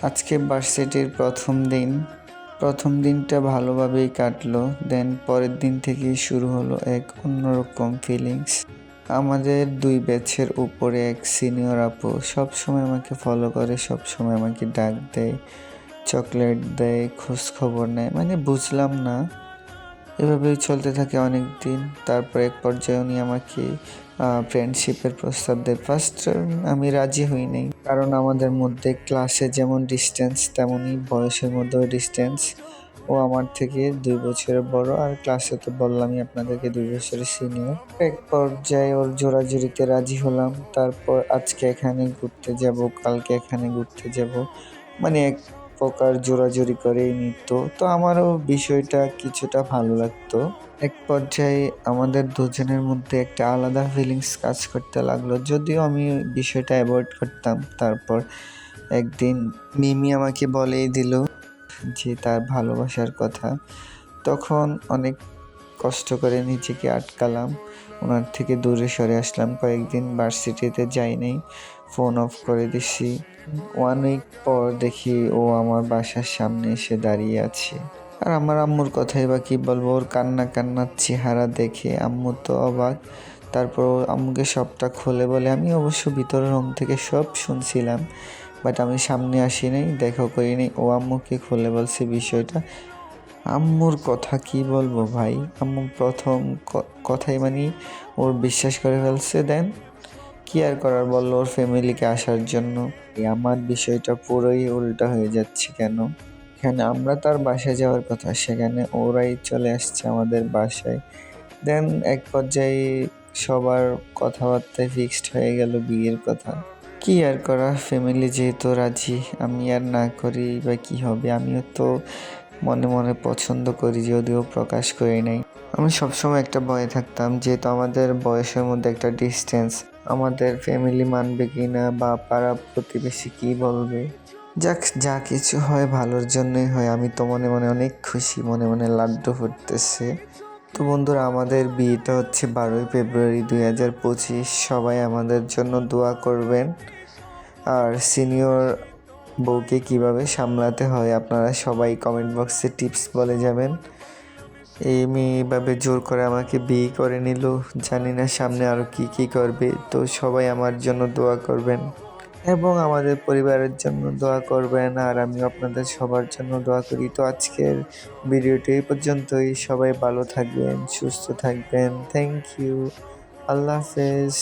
আজকে ভার্সিটির প্রথম দিনটা ভালোভাবেই কাটলো। দেন পরের দিন থেকেই শুরু হলো এক অন্যরকম ফিলিংস। আমাদের 2 ব্যাচের উপরে এক সিনিয়র আপু সবসময় আমাকে ফলো করে, সবসময় আমাকে ডাক দেয়, চকলেট দেয়, খোঁজ খবর নেয়। মানে বুঝলাম না, এভাবেই চলতে থাকে অনেক দিন। তারপর এক পর্যায়ে উনি আমাকে ফ্রেন্ডশিপের প্রস্তাব দেয়। ফার্স্ট আমি রাজি হই নাই, কারণ আমাদের মধ্যে ক্লাসে যেমন ডিস্টেন্স তেমনই বয়সের মধ্যেও ডিস্টেন্স। ও আমার থেকে 2 বছরের বড়, আর ক্লাসে তো বললামই আপনাদেরকে 2 বছরের সিনিয়র। এক পর্যায়ে ওর জোরাজুরিতে রাজি হলাম। তারপর আজকে এখানে ঘুরতে যাব, কালকে এখানে ঘুরতে যাব, মানে এক প্রকার জোরাজুরি করেই নিত। তো আমারও বিষয়টা কিছুটা ভালো লাগতো। এক পর্যায়ে আমাদের দুজনের মধ্যে একটা আলাদা ফিলিংস কাজ করতে লাগলো, যদিও আমি বিষয়টা অ্যাভয়েড করতাম। তারপর একদিন মিমি আমাকে বলেই দিল যে তার ভালোবাসার কথা। তখন অনেক কষ্ট করে নিজেকে আটকালাম, ওনার থেকে দূরে সরে আসলাম। কয়েকদিন ভার্সিটিতে যাই নাই, ফোন অফ করে দিছি। 1 উইক পর দেখি ও আমার বাসার সামনে এসে দাঁড়িয়ে আছে। আর আমার আম্মুর কথাই বা কি বলবো, ওর কান্নার চেহারা দেখে আম্মু তো অবাক। তারপর ও আম্মুকে সবটা খুলে বলে। আমি অবশ্য ভিতরের রুম থেকে সব শুনছিলাম, বাট আমি সামনে আসি নাই, দেখাও করি নাই। ও আম্মুকে খুলে বলছে বিষয়টা। আম্মুর কথা কি বলবো ভাই, আম্মু প্রথম কথাই মানে ওর বিশ্বাস করে ফেলছে। দেন কি আর করার, বললো ওর ফ্যামিলিকে আসার জন্য। আমার বিষয়টা পুরোই উল্টা হয়ে যাচ্ছে কেন? এখানে আমরা তার বাসায় যাওয়ার কথা, সেখানে ওরাই চলে আসছে আমাদের বাসায়। দেন এক পর্যায়ে সবার কথাবার্তায় ফিক্সড হয়ে গেল বিয়ের কথা। কি আর করা, ফ্যামিলি যেহেতু রাজি, আমি আর না করি বা কি হবে? আমিও তো মনে মনে পছন্দ করি, যদিও প্রকাশ করি নাই। আমি সবসময় একটা ভয়ে থাকতাম, যেহেতু আমাদের বয়সের মধ্যে একটা ডিস্টেন্স, আমাদের ফ্যামিলি মানবে কি না, বা পাড়া প্রতিবেশী কি বলবে। যাক, যা কিছু হয় ভালোর জন্যই হয়। আমি তো মনে মনে অনেক খুশি, মনে মনে লাড্ডু ফুটতেছে। তো বন্ধুরা, আমাদের বিয়েটা হচ্ছে 12ই ফেব্রুয়ারি 2025। সবাই আমাদের জন্য দোয়া করবেন। আর সিনিয়র বউকে কিভাবে সামলাতে হয় আপনারা সবাই কমেন্ট বক্সে টিপস বলে যাবেন। এই মেয়ে এভাবে জোর করে আমাকে বিয়ে করে নিল, জানি না সামনে আরও কি করবে। তো সবাই আমার জন্য দোয়া করবেন এবং আমাদের পরিবারের জন্য দোয়া করবেন। আর আমি আপনাদের সবার জন্য দোয়া করি। তো আজকের ভিডিওটি এই পর্যন্তই। সবাই ভালো থাকবেন, সুস্থ থাকবেন। Thank you. আল্লাহ হাফেজ।